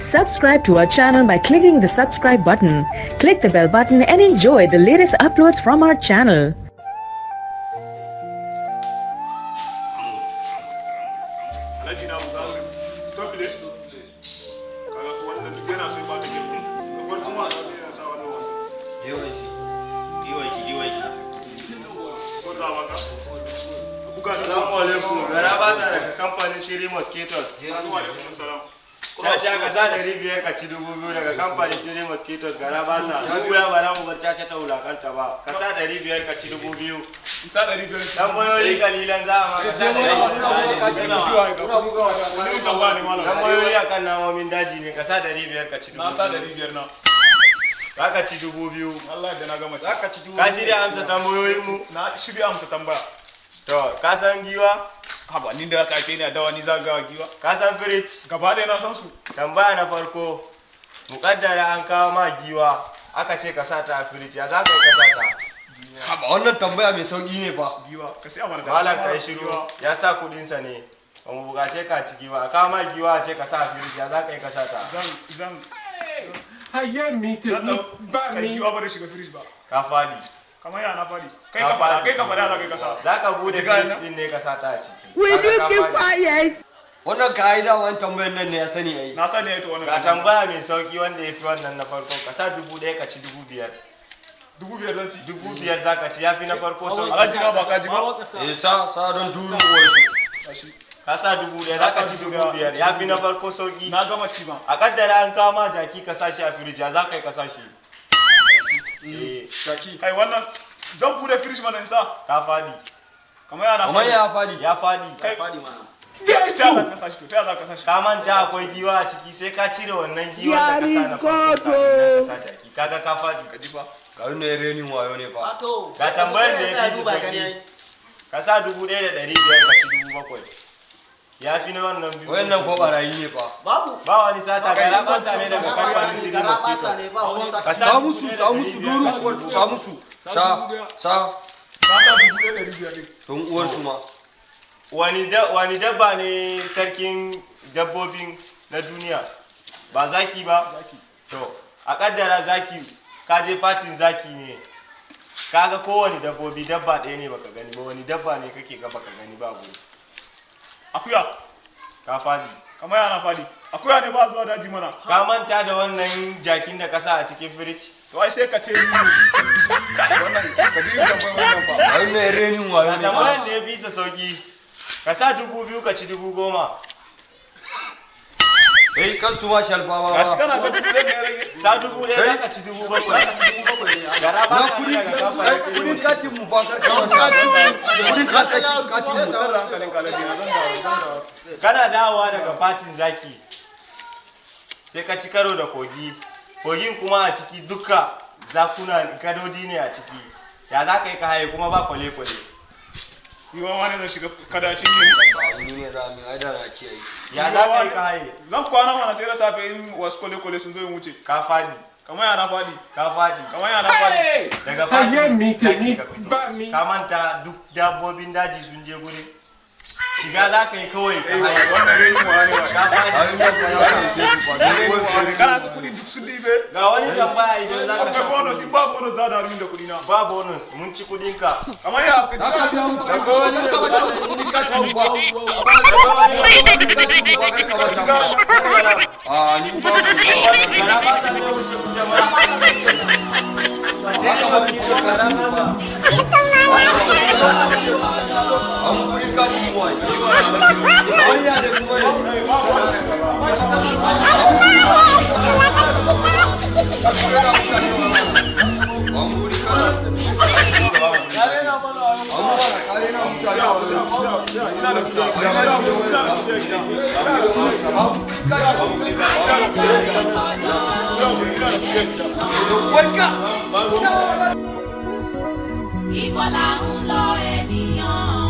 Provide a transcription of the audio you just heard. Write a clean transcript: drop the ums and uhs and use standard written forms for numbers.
Subscribe to our channel by clicking the subscribe button. Click the bell button and enjoy the latest uploads from our channel. Kamfanin Shiri Mosquitoes. Caca ka sa 500 ka ci 2000 daga kamfanin Shiri Mosquitoes gara ba sa. Mu ya bara mu bar caca ta wulakanta ba. Ka sa 500 ka ci 2000. In sa 500. Dan boyoyi kalilan za a ma ka sa 500. Dan boyoyi akan namomin daji ne ka sa 500 ka ci 2000. Na sa 500 na. Za ka ci 2000. Allah da na gama ci. Za ka ci 2000. Ka shirya amsa tambayoyin mu? Na shirya amsa tambaya. To, ka san giwa? Haba, ni da aka ake ni a dawa ni zagawa giwa. Ka san firij? Gaba ɗaya na san su. Tambaya na farko, muƙaddara an kawo ma giwa, aka ce ka sa ta a firij, ya za ka yi ka sa ta? Haba, wannan tambaya mai sauƙi ne fa. Giwa, ka sai amana da malam ka yi shiru, ya sa kuɗinsa ne. Ba mu buƙace ka ci giwa, a kawo ma giwa a ce ka sa a firij, ya za ka yi ka sa ta? Zan. Haye mi te ba mi. Giwa ba da shiga firij ba. Ka fadi. Kamar yana fadi. Kai ka fada za ka yi kasa. Za ka bude firij din ne ka sa ta a ciki. Will you keep quiet? Wannan ka'ida wani tambayar nan ne ya sani ai. Na sani ai to wannan. Ga tambaya mai sauki wanda ya fi wannan na farko. Ka sa 1000 ka ci 5000. 5000 zan ci. 5000 za ka ci ya fi na farko sauki. Alhaji ka ba ka ji ba? Sa don turu wasu. Ka sa 1000 za ka ci 5000 ya fi na farko sauki. Na gama ci ba. A kaddara an kawo ma jaki ka sa shi a firij za ka yi ka sa shi. Jaki. Kai wannan zan bude firij mana in sa. Ka fadi. Kamar yana fadi. Ya fadi. Kai fadi mana. Ta za ka sashi to, ta za ka sashi. Ka manta akwai giwa a ciki sai ka cire wannan giwa da ka sa na farko kafin ka sa jaki. Kaga ka fadi ka ji fa. Ga wannan renin wayo ne fa. Ga tambayar da ya fi su sauki. Ka sa 1500 ka ci 7000. Ya fi na wannan biyu. Wannan ko barayi ne fa. Ba wani sata ga rabasa ne daga kamfanin Shiri Mosquitoes. Sa musu duru sa musu. Sa. Ka sa 1500 ne. Don uwar su ma. Wani dabba ne sarkin dabbobin na duniya? Ba zaki ba? To, a kaddara zaki, ka je fatin zaki ne. Kaga kowane dabbobi dabba ɗaya ne baka gani ba, wani dabba ne kake ga baka gani ba gobe. Akuya. Ka fadi. Kamar yana fadi. Akuya ne ba zuwa daji mana. Ka manta da wannan jakin da ka sa a cikin firij? To ai sai ka ce ni wannan ka ji tambayar wannan fa. Wannan renin wayo ne fa. Tambayar da ya fi sa sauki. Ka sa 2000 ka ci 10000. Kan su ma shalfawa ba. Gashi kana ga 1000 ne rage. Sa 1000 za ka ci 7000. Gara ba sa ne ga kamfanin. Kudin katin mu ba kudin katin mu. Kana dawowa daga fatin zaki. Sai ka ci karo da kogi. Kogin kuma a ciki duka zakuna kadodi ne a ciki. Ya za ka yi ka haye kuma ba kwale-kwale. Yiwa wani zan shiga kadashin ne. Ni ne rami ai da na ci ai. Ya za ka yi ka haye. Zan kwana mana sai da safe in wasu kwale-kwale sun zo yin wuce. Ka fadi. Kamar yana fadi. Ka fadi. Kamar yana fadi. Daga Haye mi te fadi ba mi. ka manta duk dabbobin daji sun je gurin. Shiga za ka yi kawai ka haye. Wannan renin wa ne wa. Ka fadi. Kana ga kudi duk sun dibe. Ga wani tambaya idan za ka sa. Akwai bonus in ba bonus za da min da kudi na. Ba bonus mun ci kudinka. Kamar ya ka Daga wani da kudin katin ba. Ni ba gara ba sa ne wuce jama'a. an kudin katin mu ai. Wani ya da kuma ne. Ìwọ là ń lọ ènìyàn.